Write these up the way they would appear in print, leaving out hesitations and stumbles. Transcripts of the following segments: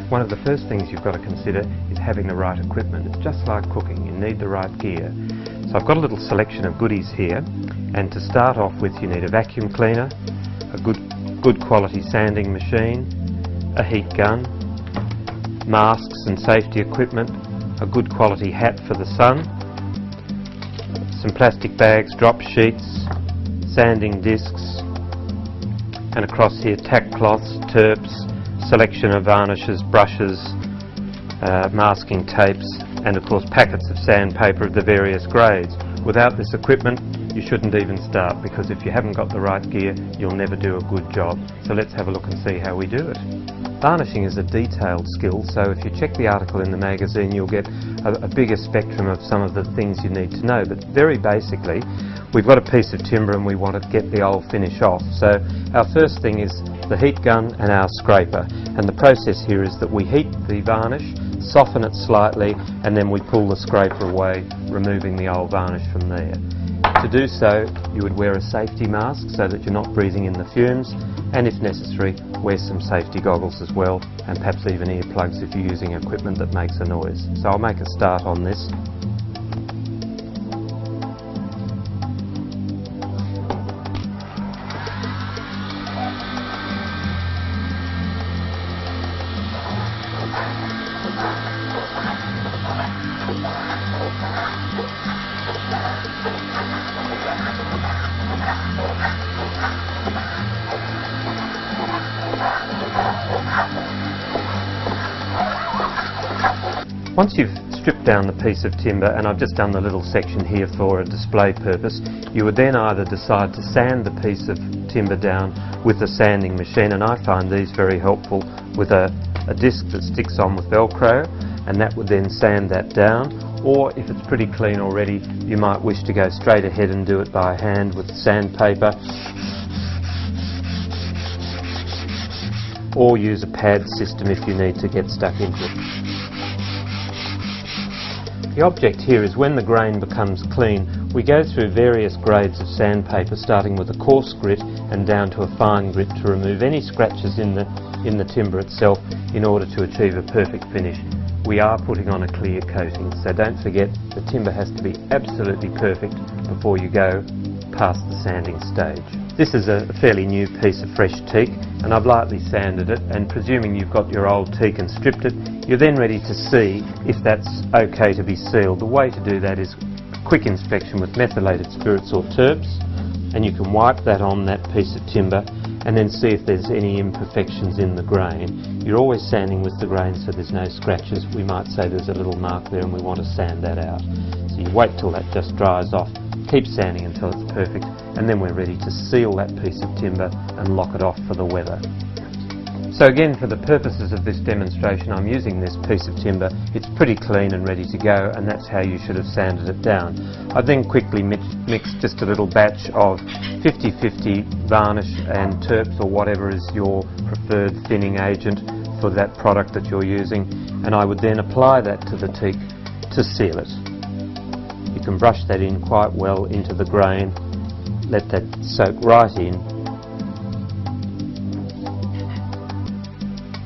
One of the first things you've got to consider is having the right equipment. It's just like cooking, you need the right gear. So I've got a little selection of goodies here, and to start off with you need a vacuum cleaner, a good quality sanding machine, a heat gun, masks and safety equipment, a good quality hat for the sun, some plastic bags, drop sheets, sanding discs, and across here tack cloths, terps, selection of varnishes, brushes, masking tapes, and of course packets of sandpaper of the various grades. Without this equipment you shouldn't even start, because if you haven't got the right gear you'll never do a good job. So let's have a look and see how we do it. Varnishing is a detailed skill, so if you check the article in the magazine you'll get a bigger spectrum of some of the things you need to know. But very basically, we've got a piece of timber and we want to get the old finish off. So our first thing is the heat gun and our scraper. And the process here is that we heat the varnish, soften it slightly, and then we pull the scraper away, removing the old varnish from there. To do so, you would wear a safety mask so that you're not breathing in the fumes, and if necessary, wear some safety goggles as well, and perhaps even earplugs if you're using equipment that makes a noise. So I'll make a start on this. Once you've stripped down the piece of timber, and I've just done the little section here for a display purpose, you would then either decide to sand the piece of timber down with a sanding machine, and I find these very helpful, with a disc that sticks on with Velcro, and that would then sand that down. Or if it's pretty clean already, you might wish to go straight ahead and do it by hand with sandpaper, or use a pad system if you need to get stuck into it. The object here is when the grain becomes clean, we go through various grades of sandpaper, starting with a coarse grit and down to a fine grit, to remove any scratches in the timber itself in order to achieve a perfect finish. We are putting on a clear coating, so don't forget the timber has to be absolutely perfect before you go past the sanding stage. This is a fairly new piece of fresh teak, and I've lightly sanded it, and presuming you've got your old teak and stripped it, you're then ready to see if that's okay to be sealed. The way to do that is a quick inspection with methylated spirits or terps, and you can wipe that on that piece of timber and then see if there's any imperfections in the grain. You're always sanding with the grain so there's no scratches. We might say there's a little mark there and we want to sand that out. So you wait till that just dries off, keep sanding until it's perfect, and then we're ready to seal that piece of timber and lock it off for the weather. So again, for the purposes of this demonstration, I'm using this piece of timber. It's pretty clean and ready to go, and that's how you should have sanded it down. I then quickly mixed just a little batch of 50-50 varnish and terps, or whatever is your preferred thinning agent for that product that you're using, and I would then apply that to the teak to seal it. You can brush that in quite well into the grain, let that soak right in,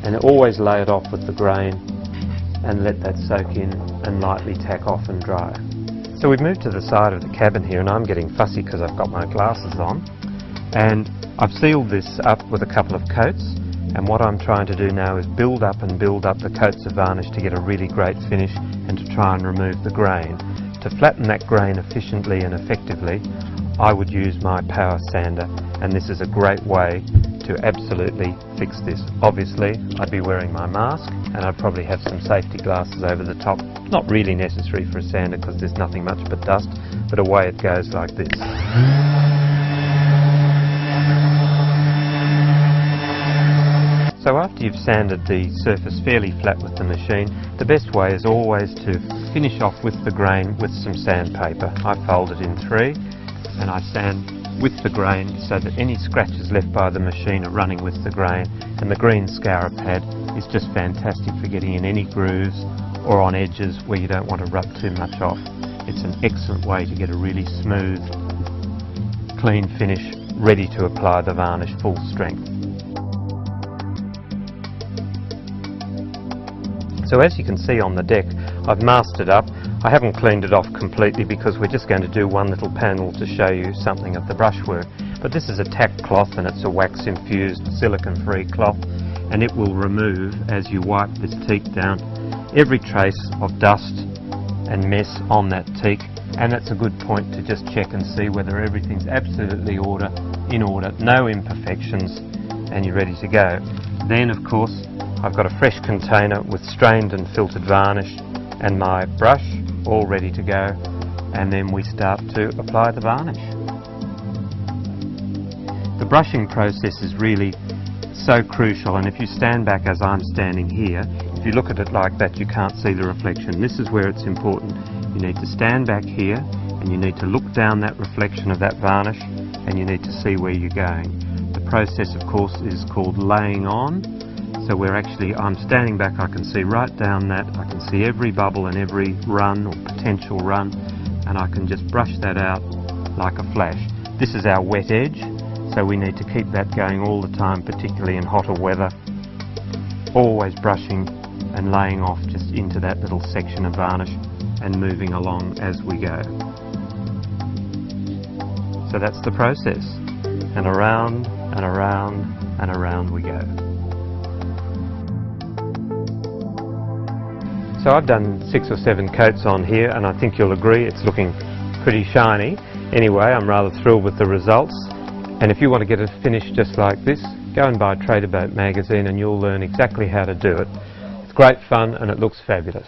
and always lay it off with the grain and let that soak in and lightly tack off and dry. So we've moved to the side of the cabin here, and I'm getting fussy because I've got my glasses on, and I've sealed this up with a couple of coats, and what I'm trying to do now is build up the coats of varnish to get a really great finish and to try and remove the grain. To flatten that grain efficiently and effectively, I would use my power sander, and this is a great way to absolutely fix this. Obviously, I'd be wearing my mask, and I'd probably have some safety glasses over the top. Not really necessary for a sander because there's nothing much but dust, but away it goes like this. So after you've sanded the surface fairly flat with the machine, the best way is always to finish off with the grain with some sandpaper. I fold it in three, and I sand with the grain so that any scratches left by the machine are running with the grain, and the green scourer pad is just fantastic for getting in any grooves or on edges where you don't want to rub too much off. It's an excellent way to get a really smooth, clean finish, ready to apply the varnish full strength. So as you can see on the deck, I've masked it up. I haven't cleaned it off completely because we're just going to do one little panel to show you something of the brushwork. But this is a tack cloth and it's a wax infused silicone free cloth, and it will remove, as you wipe this teak down, every trace of dust and mess on that teak. And that's a good point to just check and see whether everything's absolutely in order, no imperfections, and you're ready to go. Then of course I've got a fresh container with strained and filtered varnish and my brush all ready to go, and then we start to apply the varnish. The brushing process is really so crucial, and if you stand back as I'm standing here, if you look at it like that you can't see the reflection. This is where it's important. You need to stand back here and you need to look down that reflection of that varnish and you need to see where you're going. The process of course is called laying on. So I'm standing back, I can see right down that, I can see every bubble and every run or potential run, and I can just brush that out like a flash. This is our wet edge, so we need to keep that going all the time, particularly in hotter weather. Always brushing and laying off just into that little section of varnish and moving along as we go. So that's the process, and around and around and around we go. So I've done 6 or 7 coats on here, and I think you'll agree it's looking pretty shiny. Anyway, I'm rather thrilled with the results, and if you want to get it finished just like this, go and buy Trader Boat magazine and you'll learn exactly how to do it. It's great fun and it looks fabulous.